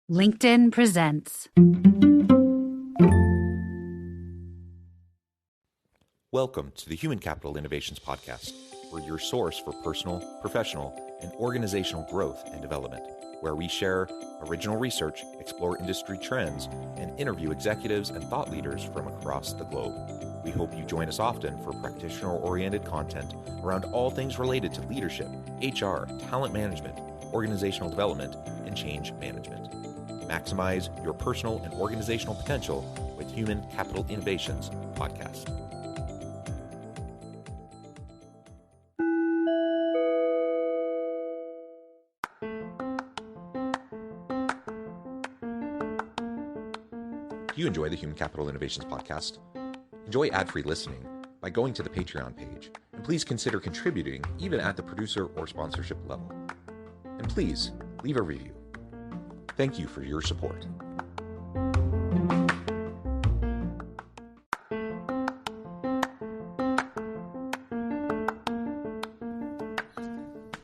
LinkedIn presents. Welcome to the Human Capital Innovations Podcast. We're your source for personal, professional, and organizational growth and development, where we share original research, explore industry trends, and interview executives and thought leaders from across the globe. We hope you join us often for practitioner-oriented content around all things related to leadership, HR, talent management, organizational development, and change management. Maximize your personal and organizational potential with Human Capital Innovations Podcast. Do you enjoy the Human Capital Innovations Podcast? Enjoy ad-free listening by going to the Patreon page, and please consider contributing even at the producer or sponsorship level. And please leave a review. Thank you for your support.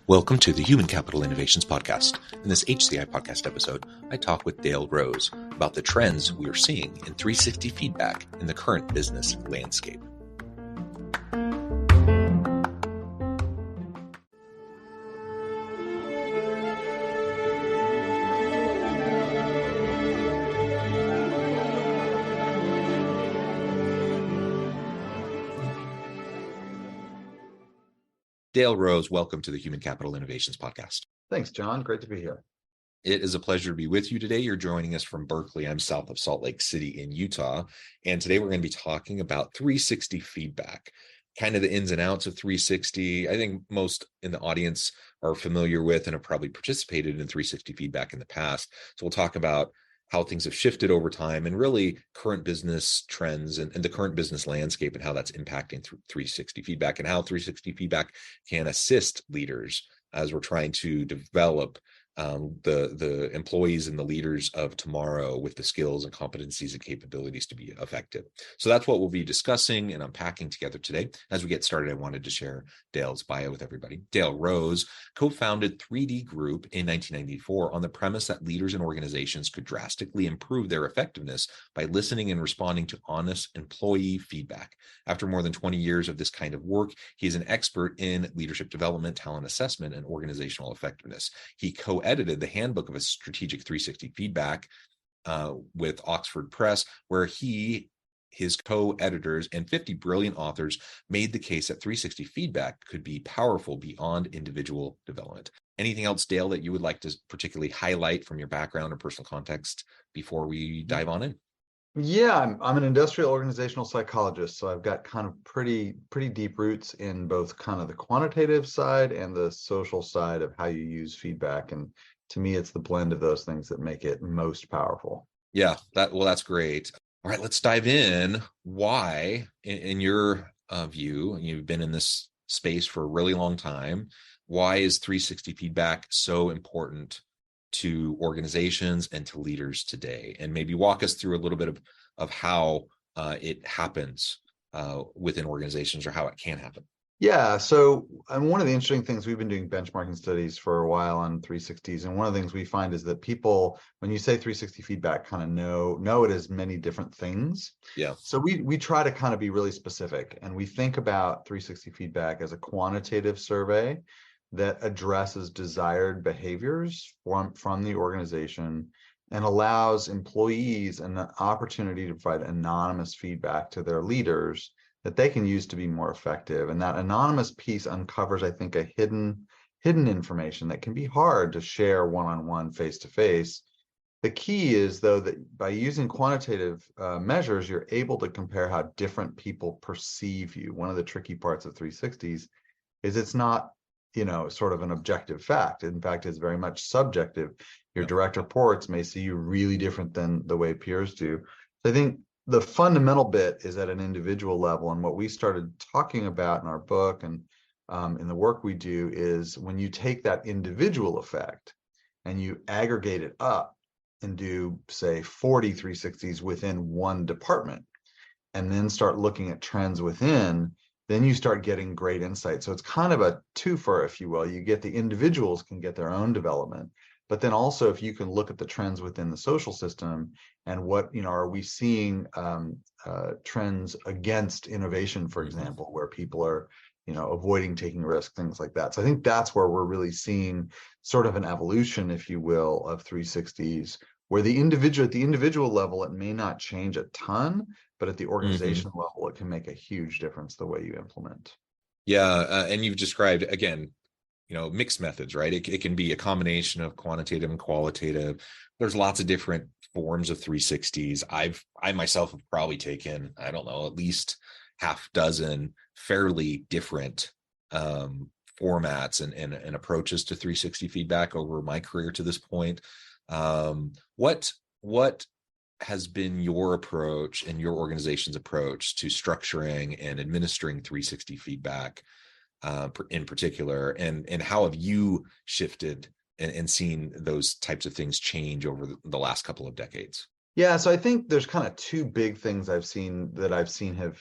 Welcome to the Human Capital Innovations Podcast. In this HCI Podcast episode, I talk with Dale Rose about the trends we are seeing in 360 feedback in the current business landscape. Dale Rose, welcome to the Human Capital Innovations Podcast. Thanks, John. Great to be here. It is a pleasure to be with you today. You're joining us from Berkeley. I'm south of Salt Lake City in Utah. And today we're going to be talking about 360 feedback, kind of the ins and outs of 360. I think most in the audience are familiar with and have probably participated in 360 feedback in the past. So we'll talk about how things have shifted over time and really current business trends and the current business landscape and how that's impacting 360 feedback and how 360 feedback can assist leaders as we're trying to develop the employees and the leaders of tomorrow with the skills and competencies and capabilities to be effective. So that's what we'll be discussing and unpacking together today. As we get started, I wanted to share Dale's bio with everybody. Dale Rose co-founded 3D Group in 1994 on the premise that leaders and organizations could drastically improve their effectiveness by listening and responding to honest employee feedback. After more than 20 years of this kind of work, he is an expert in leadership development, talent assessment, and organizational effectiveness. He co-edited the Handbook of a Strategic 360 Feedback with Oxford Press, where his co-editors, and 50 brilliant authors made the case that 360 feedback could be powerful beyond individual development. Anything else, Dale, that you would like to particularly highlight from your background or personal context before we dive on in? Yeah, I'm an industrial organizational psychologist, so I've got kind of pretty deep roots in both kind of the quantitative side and the social side of how you use feedback. And to me, it's the blend of those things that make it most powerful. Yeah, that's great. All right, let's dive in. Why, in your view, you've been in this space for a really long time, why is 360 feedback so important to organizations and to leaders today? And maybe walk us through a little bit of how it happens within organizations or how it can happen. Yeah, so one of the interesting things, we've been doing benchmarking studies for a while on 360s, and one of the things we find is that people, when you say 360 feedback, kind of know it as many different things. Yeah. So we try to kind of be really specific, and we think about 360 feedback as a quantitative survey that addresses desired behaviors from the organization and allows employees an opportunity to provide anonymous feedback to their leaders that they can use to be more effective. And that anonymous piece uncovers, I think, a hidden information that can be hard to share one-on-one, face-to-face. The key is, though, that by using quantitative measures, you're able to compare how different people perceive you. One of the tricky parts of 360s is it's not, sort of an objective fact. In fact, it's very much subjective. Your direct reports may see you really different than the way peers do. So I think the fundamental bit is at an individual level. And what we started talking about in our book and in the work we do is when you take that individual effect and you aggregate it up and do, say, 40 360s within one department, and then start looking at trends within, then you start getting great insight. So it's kind of a twofer, if you will. You get the individuals can get their own development, But then also, if you can look at the trends within the social system and what, are we seeing trends against innovation, for example, where people are, avoiding taking risks, things like that. So I think that's where we're really seeing sort of an evolution, if you will, of 360s, where at the individual level, it may not change a ton, but at the organizational level, it can make a huge difference the way you implement. Yeah, and you've described, again, mixed methods, right? It can be a combination of quantitative and qualitative. There's lots of different forms of 360s. I myself have probably taken, I don't know, at least half dozen fairly different formats and approaches to 360 feedback over my career to this point. What has been your approach and your organization's approach to structuring and administering 360 feedback in particular, and how have you shifted and seen those types of things change over the last couple of decades? Yeah, so I think there's kind of two big things I've seen have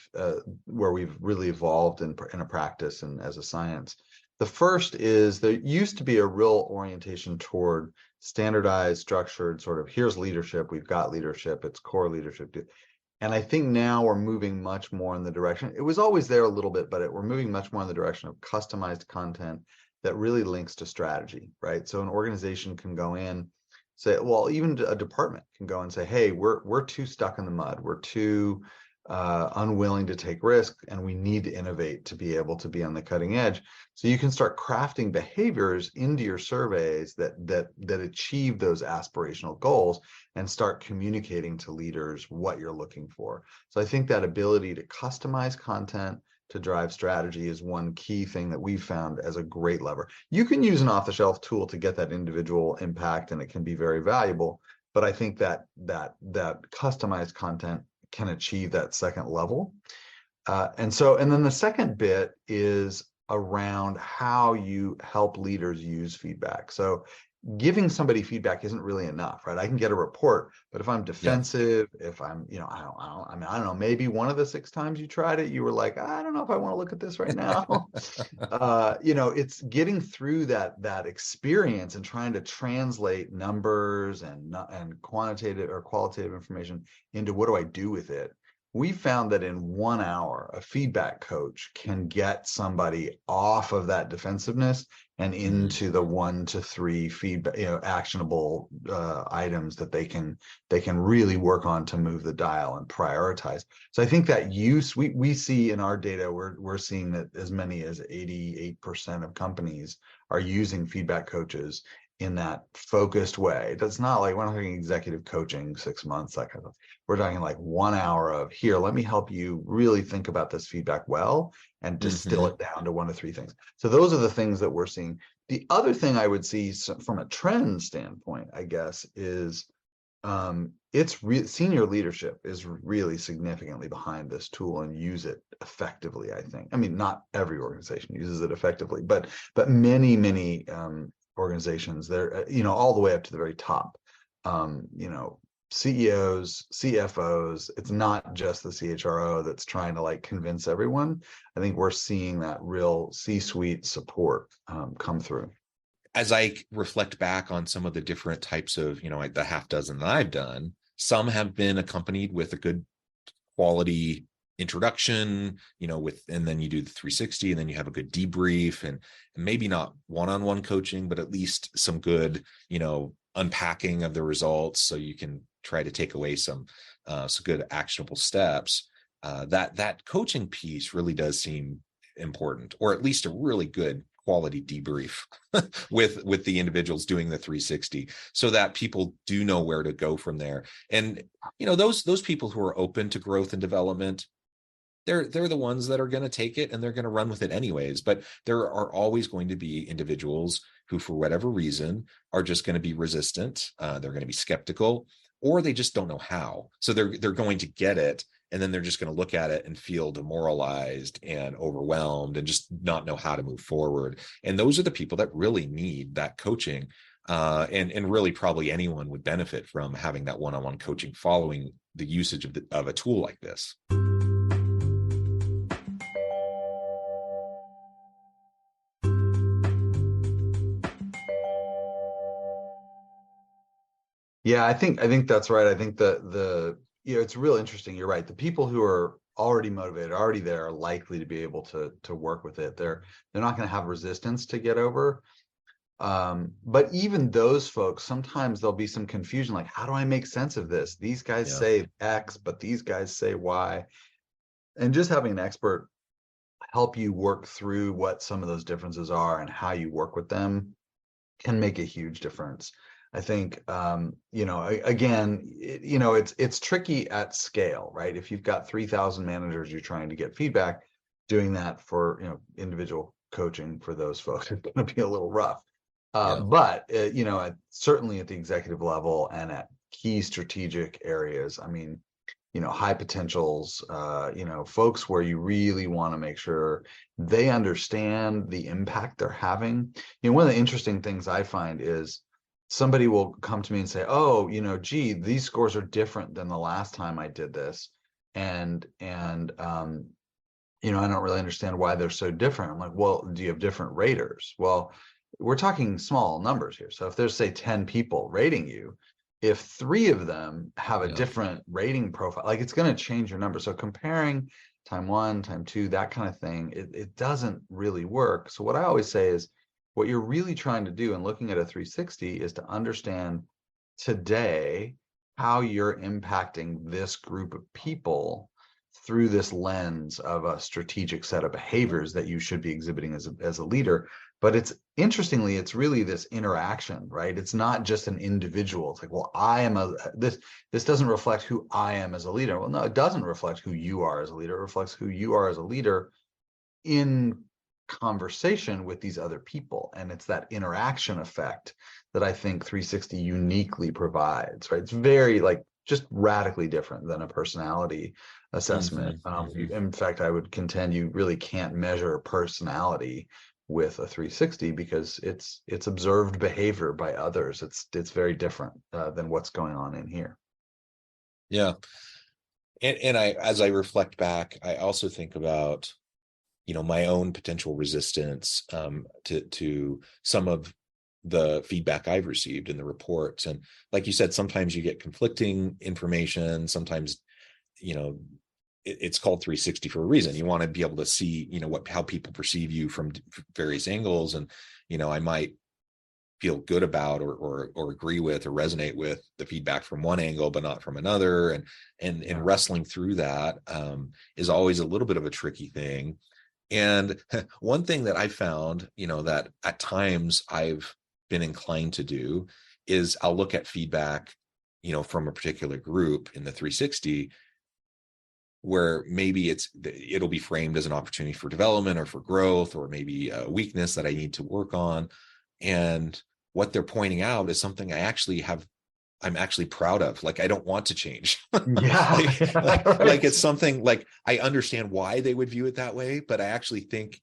where we've really evolved in a practice and as a science. The first is there used to be a real orientation toward standardized, structured, sort of here's leadership, we've got leadership, it's core leadership. And I think now we're moving much more in the direction, it was always there a little bit, but we're moving much more in the direction of customized content that really links to strategy, right? So an organization can go in, say, well, even a department can go and say, hey, we're too stuck in the mud, we're too unwilling to take risk, and we need to innovate to be able to be on the cutting edge. So you can start crafting behaviors into your surveys that achieve those aspirational goals and start communicating to leaders what you're looking for. So I think that ability to customize content to drive strategy is one key thing that we've found as a great lever. You can use an off-the-shelf tool to get that individual impact, and it can be very valuable. But I think that customized content can achieve that second level. And then the second bit is around how you help leaders use feedback. So giving somebody feedback isn't really enough, right? I can get a report, but if I'm defensive, if I'm, I don't know, maybe one of the 6 times you tried it, you were like, I don't know if I want to look at this right now. It's getting through that experience and trying to translate numbers and quantitative or qualitative information into what do I do with it. We found that in 1 hour, a feedback coach can get somebody off of that defensiveness and into the 1 to 3 feedback, actionable items that they can really work on to move the dial and prioritize. So I think that use we see in our data, we're seeing that as many as 88% of companies are using feedback coaches in that focused way. That's not like we're not talking executive coaching 6 months, that kind of. We're talking like 1 hour of here, let me help you really think about this feedback well and distill it down to 1 to 3 things. So those are the things that we're seeing. The other thing I would see from a trend standpoint, I guess, is senior leadership is really significantly behind this tool and use it effectively, I think. I mean, not every organization uses it effectively, but many organizations, they're all the way up to the very top, CEOs, CFOs. It's not just the CHRO that's trying to convince everyone. I think we're seeing that real C-suite support come through. As I reflect back on some of the different types of, the half dozen that I've done, some have been accompanied with a good quality introduction, and then you do the 360, and then you have a good debrief, and maybe not one-on-one coaching, but at least some good, unpacking of the results, so you can try to take away some good actionable steps. That coaching piece really does seem important, or at least a really good quality debrief with the individuals doing the 360, so that people do know where to go from there. And those people who are open to growth and development, they're the ones that are going to take it and they're going to run with it anyways. But there are always going to be individuals who, for whatever reason, are just going to be resistant. They're going to be skeptical, or they just don't know how. So they're going to get it, and then they're just going to look at it and feel demoralized and overwhelmed and just not know how to move forward. And those are the people that really need that coaching. And really probably anyone would benefit from having that one-on-one coaching following the usage of a tool like this. Yeah, I think that's right. I think the it's real interesting. You're right. The people who are already motivated, already there, are likely to be able to work with it. They're not going to have resistance to get over. But even those folks, sometimes there'll be some confusion, like, how do I make sense of this? These guys say X, but these guys say Y. And just having an expert help you work through what some of those differences are and how you work with them can make a huge difference. I think, again, it's tricky at scale, right? If you've got 3,000 managers, you're trying to get feedback, doing that for, individual coaching for those folks is going to be a little rough. But, certainly at the executive level and at key strategic areas, I mean, high potentials, folks where you really want to make sure they understand the impact they're having. One of the interesting things I find is somebody will come to me and say, oh, gee, these scores are different than the last time I did this. And I don't really understand why they're so different. I'm like, well, do you have different raters? Well, we're talking small numbers here. So if there's, say, 10 people rating you, if 3 of them have a different rating profile, like, it's going to change your number. So comparing time 1, time 2, that kind of thing, it doesn't really work. So what I always say is, what you're really trying to do in looking at a 360 is to understand today how you're impacting this group of people through this lens of a strategic set of behaviors that you should be exhibiting as a leader. But it's really this interaction, right? It's not just an individual. It's like, well, this doesn't reflect who I am as a leader. Well, no, it doesn't reflect who you are as a leader. It reflects who you are as a leader in conversation with these other people. And it's that interaction effect that I think 360 uniquely provides, right? It's very, just radically different than a personality assessment. In fact, I would contend you really can't measure personality with a 360 because it's observed behavior by others. It's very different than what's going on in here. Yeah. And as I reflect back, I also think about, my own potential resistance to some of the feedback I've received in the reports. And like you said, sometimes you get conflicting information. Sometimes, it's called 360 for a reason. You want to be able to see, how people perceive you from various angles. And, I might feel good about or agree with or resonate with the feedback from one angle, but not from another. And wrestling through that is always a little bit of a tricky thing. And one thing that I found, that at times I've been inclined to do is I'll look at feedback, from a particular group in the 360 where maybe it'll be framed as an opportunity for development or for growth, or maybe a weakness that I need to work on. And what they're pointing out is something I'm actually proud of. Like, I don't want to change. Like it's something like I understand why they would view it that way, but I actually think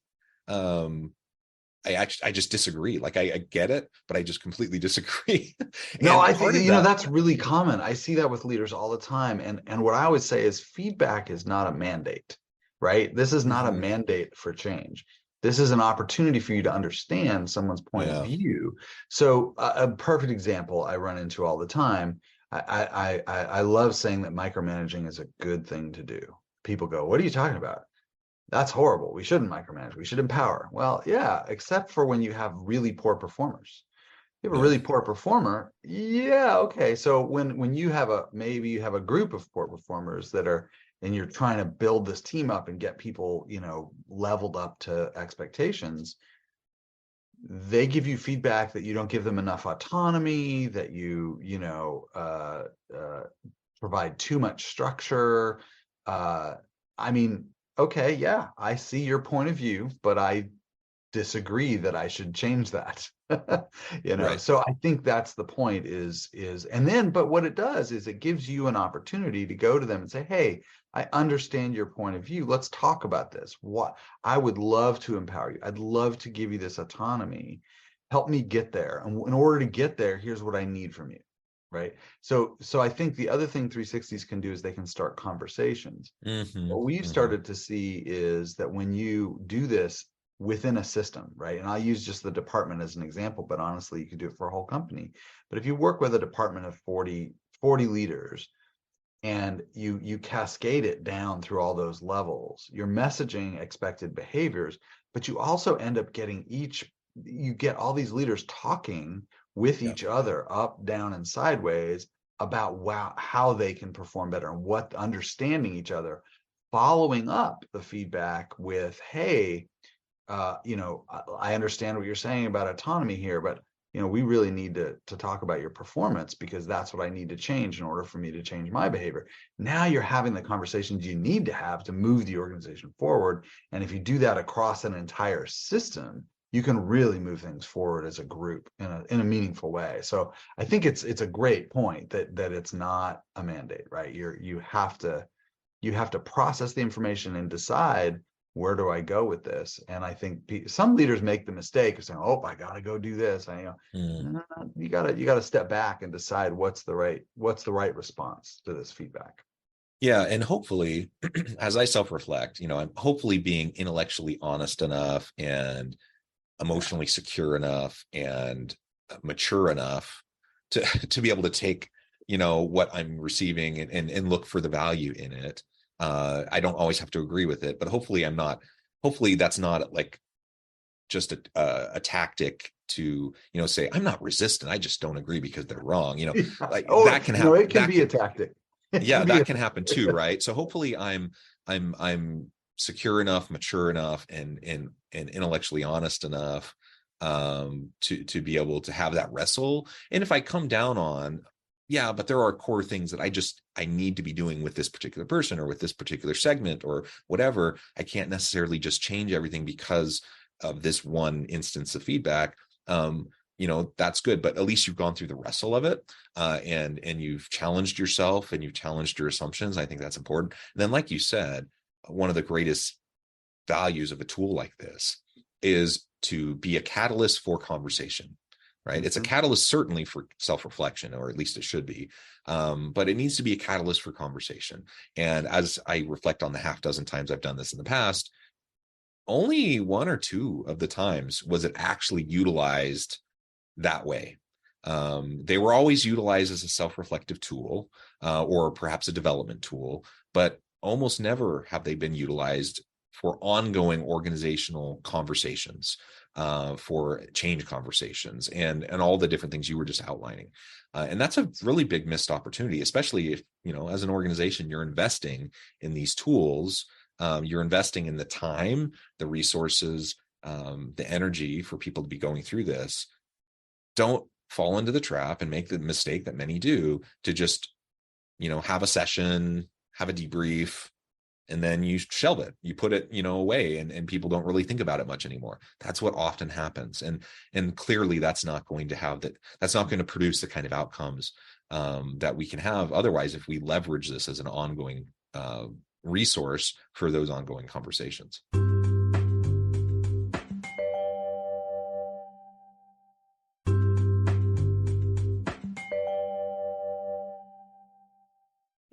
I just disagree. Like, I get it, but I just completely disagree. No, I think that's really common. I see that with leaders all the time. And what I always say is feedback is not a mandate, right? This is not a mandate for change. This is an opportunity for you to understand someone's point of view. So a perfect example I run into all the time. I love saying that micromanaging is a good thing to do. People go, "What are you talking about? That's horrible. We shouldn't micromanage. We should empower." Well, yeah, except for when you have really poor performers. You have a really poor performer. Yeah, okay. So when you have maybe you have a group of poor performers and you're trying to build this team up and get people, leveled up to expectations, they give you feedback that you don't give them enough autonomy, that you provide too much structure. I mean, okay, yeah, I see your point of view, but I disagree that I should change that. Right. So I think that's the point but what it does is it gives you an opportunity to go to them and say, "Hey, I understand your point of view. Let's talk about this. I would love to empower you. I'd love to give you this autonomy. Help me get there. And in order to get there, here's what I need from you." Right. So I think the other thing 360s can do is they can start conversations. What we've started to see is that when you do this within a system, right? And I'll use just the department as an example, but honestly, you could do it for a whole company. But if you work with a department of 40 leaders, and you cascade it down through all those levels, you're messaging expected behaviors, but you also end up getting you get all these leaders talking with each other up, down, and sideways about how they can perform better and what, understanding each other, following up the feedback with, hey, I understand what you're saying about autonomy here, but we really need to talk about your performance, because that's what I need to change in order for me to change my behavior. Now you're having the conversations you need to have to move the organization forward. And if you do that across an entire system, you can really move things forward as a group in a meaningful way. So I think it's a great point that it's not a mandate, right? You have to process the information and decide, where do I go with this? And I think some leaders make the mistake of saying, "Oh, I got to go do this." No, you got to step back and decide what's the right response to this feedback. Yeah, and hopefully, as I self-reflect, I'm hopefully being intellectually honest enough and emotionally secure enough and mature enough to be able to take, what I'm receiving and look for the value in it. I don't always have to agree with it, but hopefully that's not like just a tactic to, say, I'm not resistant, I just don't agree because they're wrong. That can happen. It can be a tactic. That can happen too, right? So hopefully I'm secure enough, mature enough, and intellectually honest enough to be able to have that wrestle. And if I come down on, but there are core things that I need to be doing with this particular person or with this particular segment or whatever, I can't necessarily just change everything because of this one instance of feedback. That's good, but at least you've gone through the wrestle of it, and you've challenged yourself and you've challenged your assumptions. I think that's important. And then, like you said, one of the greatest values of a tool like this is to be a catalyst for conversation. Right. It's a catalyst certainly for self-reflection, or at least it should be. But it needs to be a catalyst for conversation. And as I reflect on the half dozen times I've done this in the past, only one or two of the times was it actually utilized that way. They were always utilized as a self-reflective tool, or perhaps a development tool, but almost never have they been utilized for ongoing organizational conversations, for change conversations, and all the different things you were just outlining. And that's a really big missed opportunity, especially if, as an organization, you're investing in these tools, you're investing in the time, the resources, the energy for people to be going through this. Don't fall into the trap and make the mistake that many do to just, have a session, have a debrief, and then you shelve it, you put it, away, and people don't really think about it much anymore. That's what often happens. And clearly that's not going to produce the kind of outcomes that we can have otherwise if we leverage this as an ongoing resource for those ongoing conversations.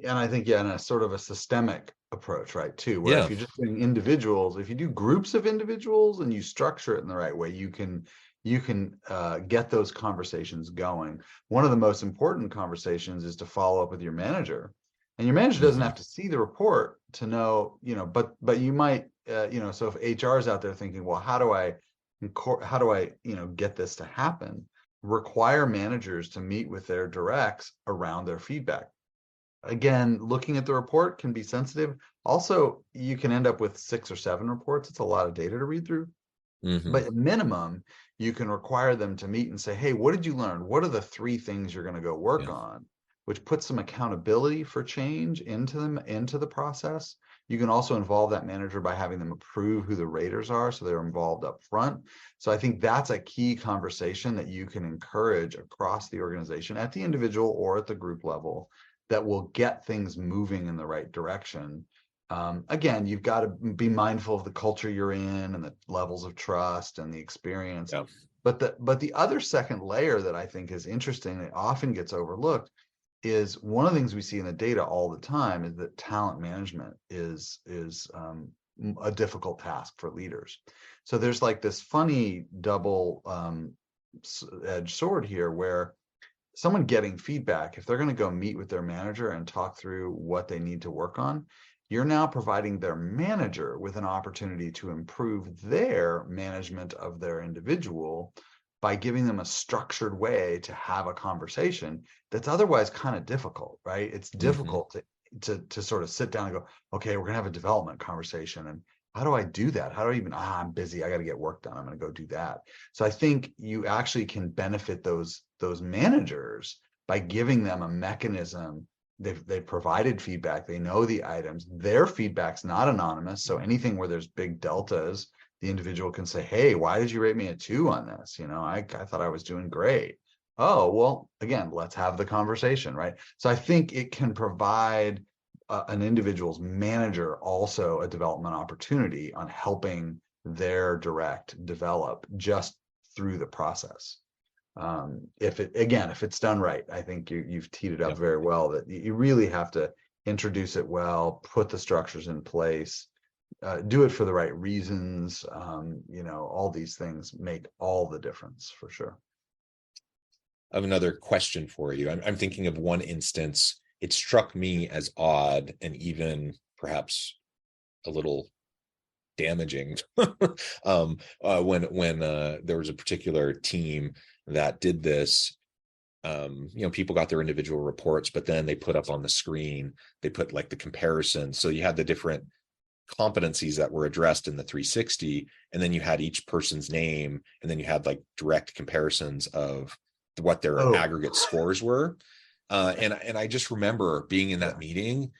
And I think, in a sort of a systemic approach, right, too, where if you're just doing individuals, if you do groups of individuals and you structure it in the right way, you can get those conversations going. One of the most important conversations is to follow up with your manager, and your manager doesn't have to see the report to know, but you might, so if HR is out there thinking, well, how do I, get this to happen? Require managers to meet with their directs around their feedback. Again, looking at the report can be sensitive. Also, you can end up with 6 or 7 reports. It's a lot of data to read through. But at minimum, you can require them to meet and say, hey, what did you learn? What are the 3 things you're going to go work on? Which puts some accountability for change into the process. You can also involve that manager by having them approve who the raters are, so they're involved up front. So I think that's a key conversation that you can encourage across the organization at the individual or at the group level, that will get things moving in the right direction. Again, you've got to be mindful of the culture you're in and the levels of trust and the experience. But the other second layer that I think is interesting, that often gets overlooked, is one of the things we see in the data all the time is that talent management is a difficult task for leaders. So there's like this funny double edged sword here where someone getting feedback, if they're going to go meet with their manager and talk through what they need to work on, you're now providing their manager with an opportunity to improve their management of their individual by giving them a structured way to have a conversation that's otherwise kind of difficult, right? It's difficult to sort of sit down and go, okay, we're gonna have a development conversation, and how do I do that? How do I even, I'm busy, I got to get work done, I'm going to go do that. So I think you actually can benefit those managers by giving them a mechanism. They've provided feedback, they know the items, their feedback's not anonymous, so anything where there's big deltas, the individual can say, hey, why did you rate me a 2 on this? I thought I was doing great. Oh, well, again, let's have the conversation, right? So I think it can provide an individual's manager also a development opportunity on helping their direct develop just through the process. If it's done right, I think you've teed it up very well, that you really have to introduce it well, put the structures in place, do it for the right reasons. All these things make all the difference for sure. I have another question for you. I'm thinking of one instance. It struck me as odd and even perhaps a little damaging when there was a particular team that did this. People got their individual reports, but then they put up on the screen, they put like the comparison. So you had the different competencies that were addressed in the 360, and then you had each person's name, and then you had like direct comparisons of what their aggregate scores were. And I just remember being in that meeting,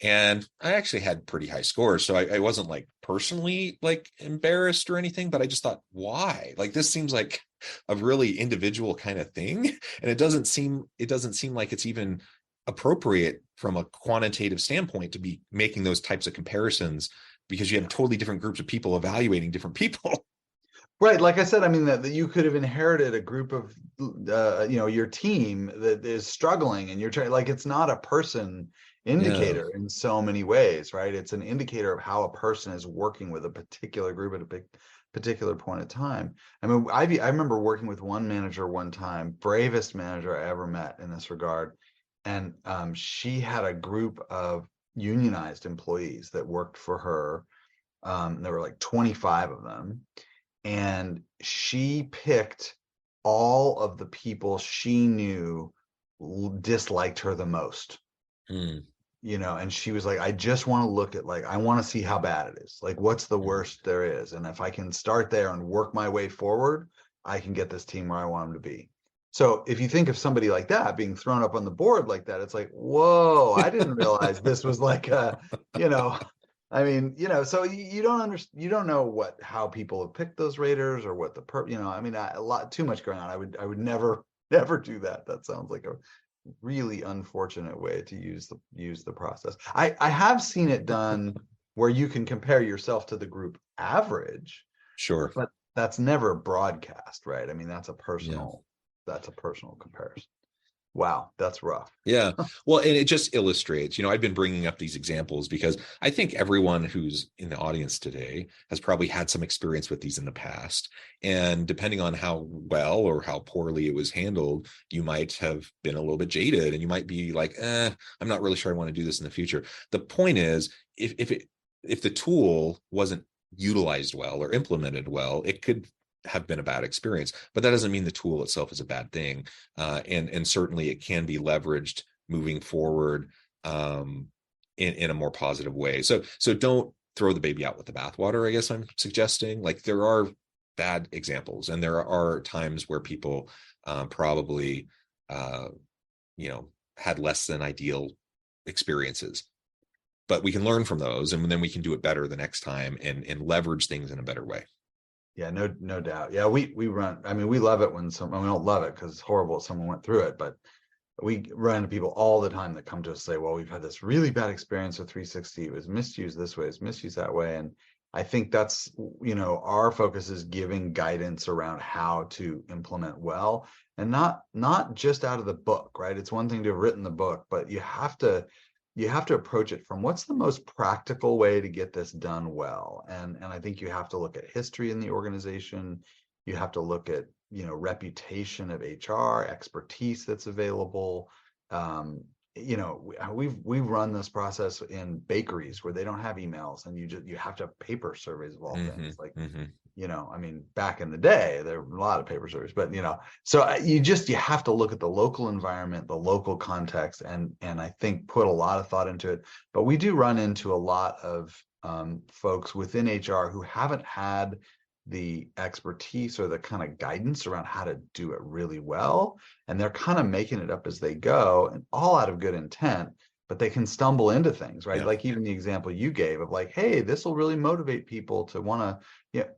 and I actually had pretty high scores. So I wasn't like personally like embarrassed or anything, but I just thought, why? Like, this seems like a really individual kind of thing. And it doesn't seem like it's even appropriate from a quantitative standpoint to be making those types of comparisons, because you have totally different groups of people evaluating different people. Right. Like I said, I mean, that you could have inherited a group of, your team that is struggling, and you're trying, like, it's not a person indicator in so many ways, right? It's an indicator of how a person is working with a particular group at a particular point in time. I mean, I remember working with one manager one time, bravest manager I ever met in this regard. And she had a group of unionized employees that worked for her. There were like 25 of them. And she picked all of the people she knew disliked her the most. And she was like, I just want to look at, like, I want to see how bad it is. Like, what's the worst there is? And if I can start there and work my way forward, I can get this team where I want them to be. So if you think of somebody like that being thrown up on the board like that, it's like, whoa, I didn't realize this was like so you don't know how people have picked those raters or what a lot too much going on. I would never do that. That sounds like a really unfortunate way to use the process. I have seen it done where you can compare yourself to the group average. Sure. But that's never broadcast, right? I mean, that's a personal comparison. Wow, that's rough. Yeah. Well, and it just illustrates, I've been bringing up these examples because I think everyone who's in the audience today has probably had some experience with these in the past. And depending on how well or how poorly it was handled, you might have been a little bit jaded, and you might be like, I'm not really sure I want to do this in the future. The point is, if the tool wasn't utilized well or implemented well, it could have been a bad experience, but that doesn't mean the tool itself is a bad thing. And certainly it can be leveraged moving forward in a more positive way. So don't throw the baby out with the bathwater, I guess I'm suggesting. Like, there are bad examples, and there are times where people probably, had less than ideal experiences, but we can learn from those, and then we can do it better the next time and leverage things in a better way. Yeah, no doubt. Yeah, we run. I mean, we love it when we don't love it because it's horrible if someone went through it, but we run into people all the time that come to us and say, well, we've had this really bad experience with 360. It was misused this way, it's misused that way. And I think that's, our focus is giving guidance around how to implement well, and not just out of the book, right? It's one thing to have written the book, but you have to you have to approach it from what's the most practical way to get this done well. And I think you have to look at history in the organization. You have to look at, reputation of HR, expertise that's available. We've run this process in bakeries where they don't have emails, and you have to have paper surveys of all things. Like, back in the day, there were a lot of paper surveys, but so you have to look at the local environment, the local context, and I think put a lot of thought into it. But we do run into a lot of folks within HR who haven't had the expertise or the kind of guidance around how to do it really well, and they're kind of making it up as they go, and all out of good intent, but they can stumble into things, right? Like even the example you gave of like, hey, this will really motivate people to want to,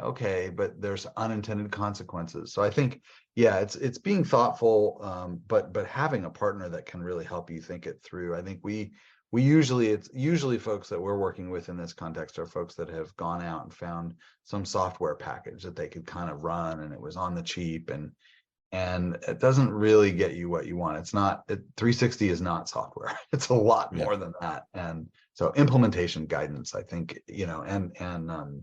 okay, but there's unintended consequences. So I think, it's being thoughtful, but having a partner that can really help you think it through. I think it's usually folks that we're working with in this context are folks that have gone out and found some software package that they could kind of run, and it was on the cheap, and it doesn't really get you what you want. It's not 360 is not software. It's a lot more than that. And so implementation guidance, I think, and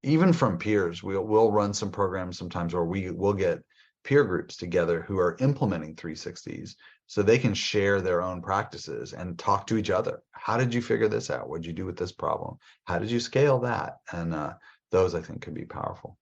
even from peers, we'll run some programs sometimes where we'll get peer groups together who are implementing 360s, so they can share their own practices and talk to each other. How did you figure this out? What did you do with this problem? How did you scale that? And those, I think, could be powerful.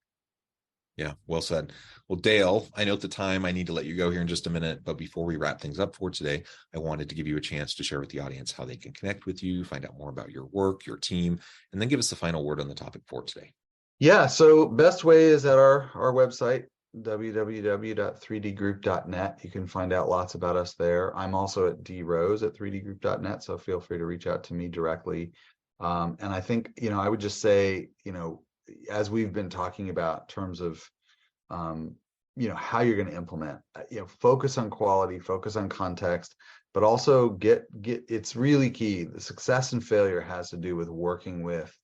Yeah, well said. Well, Dale, I know at the time I need to let you go here in just a minute, but before we wrap things up for today, I wanted to give you a chance to share with the audience how they can connect with you, find out more about your work, your team, and then give us the final word on the topic for today. Yeah, so best way is at our website, www.3dgroup.net. You can find out lots about us there. I'm also at drose@3dgroup.net, so feel free to reach out to me directly. And I think, I would just say, as we've been talking about in terms of, how you're going to implement, focus on quality, focus on context, but also get, it's really key. The success and failure has to do with working with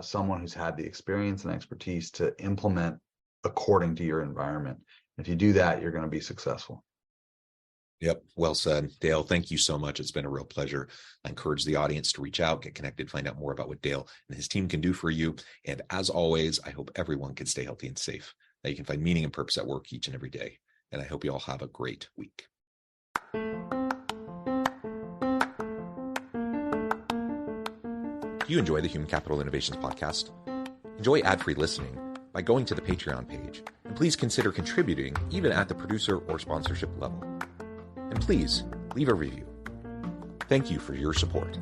someone who's had the experience and expertise to implement according to your environment. If you do that, you're going to be successful. Yep. Well said. Dale, thank you so much. It's been a real pleasure. I encourage the audience to reach out, get connected, find out more about what Dale and his team can do for you. And as always, I hope everyone can stay healthy and safe, that you can find meaning and purpose at work each and every day. And I hope you all have a great week. Do you enjoy the Human Capital Innovations podcast? Enjoy ad-free listening by going to the Patreon page, and please consider contributing even at the producer or sponsorship level. And please leave a review. Thank you for your support.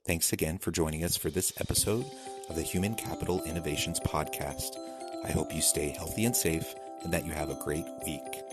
Thanks again for joining us for this episode of the Human Capital Innovations podcast. I hope you stay healthy and safe, and that you have a great week.